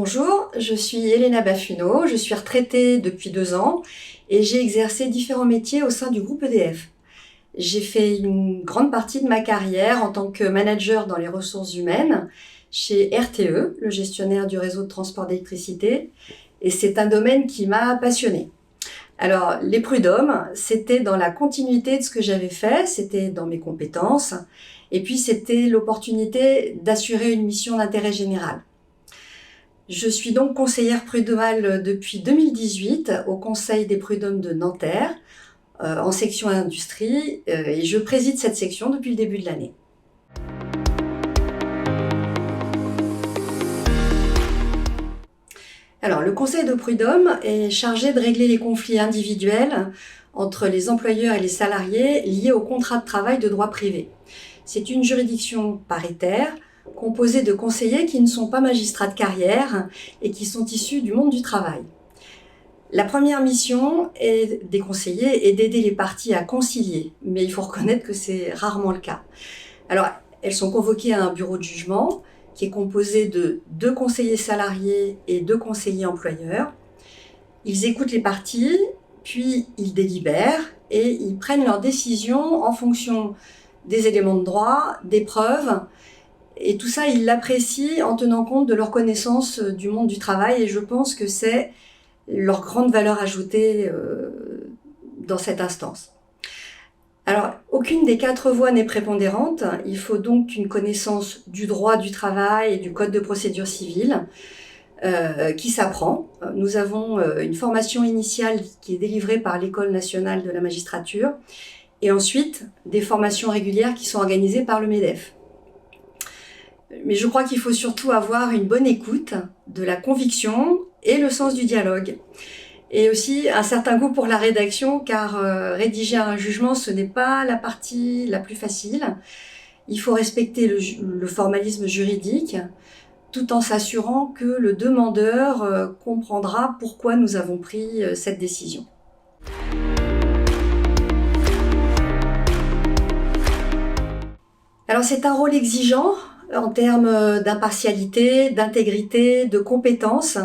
Bonjour, je suis Elena Baffuno, je suis retraitée depuis 2 ans et j'ai exercé différents métiers au sein du groupe EDF. J'ai fait une grande partie de ma carrière en tant que manager dans les ressources humaines chez RTE, le gestionnaire du réseau de transport d'électricité, et c'est un domaine qui m'a passionnée. Alors, les prud'hommes, c'était dans la continuité de ce que j'avais fait, c'était dans mes compétences, et puis c'était l'opportunité d'assurer une mission d'intérêt général. Je suis donc conseillère prud'homale depuis 2018 au Conseil des prud'hommes de Nanterre, en section industrie, et je préside cette section depuis le début de l'année. Alors, le Conseil de prud'hommes est chargé de régler les conflits individuels entre les employeurs et les salariés liés au contrat de travail de droit privé. C'est une juridiction paritaire composée de conseillers qui ne sont pas magistrats de carrière et qui sont issus du monde du travail. La première mission des conseillers est d'aider les parties à concilier, mais il faut reconnaître que c'est rarement le cas. Alors, elles sont convoquées à un bureau de jugement qui est composé de 2 conseillers salariés et 2 conseillers employeurs. Ils écoutent les parties, puis ils délibèrent et ils prennent leurs décisions en fonction des éléments de droit, des preuves, et tout ça, ils l'apprécient en tenant compte de leur connaissance du monde du travail, et je pense que c'est leur grande valeur ajoutée dans cette instance. Alors, aucune des 4 voies n'est prépondérante. Il faut donc une connaissance du droit du travail et du code de procédure civile qui s'apprend. Nous avons une formation initiale qui est délivrée par l'École nationale de la magistrature et ensuite des formations régulières qui sont organisées par le MEDEF. Mais je crois qu'il faut surtout avoir une bonne écoute, de la conviction et le sens du dialogue. Et aussi un certain goût pour la rédaction, car rédiger un jugement, ce n'est pas la partie la plus facile. Il faut respecter le formalisme juridique, tout en s'assurant que le demandeur comprendra pourquoi nous avons pris cette décision. Alors c'est un rôle exigeant en termes d'impartialité, d'intégrité, de compétences.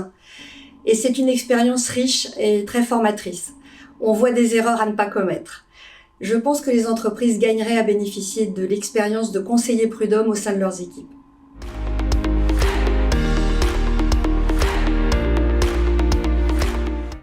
Et c'est une expérience riche et très formatrice. On voit des erreurs à ne pas commettre. Je pense que les entreprises gagneraient à bénéficier de l'expérience de conseillers prud'hommes au sein de leurs équipes.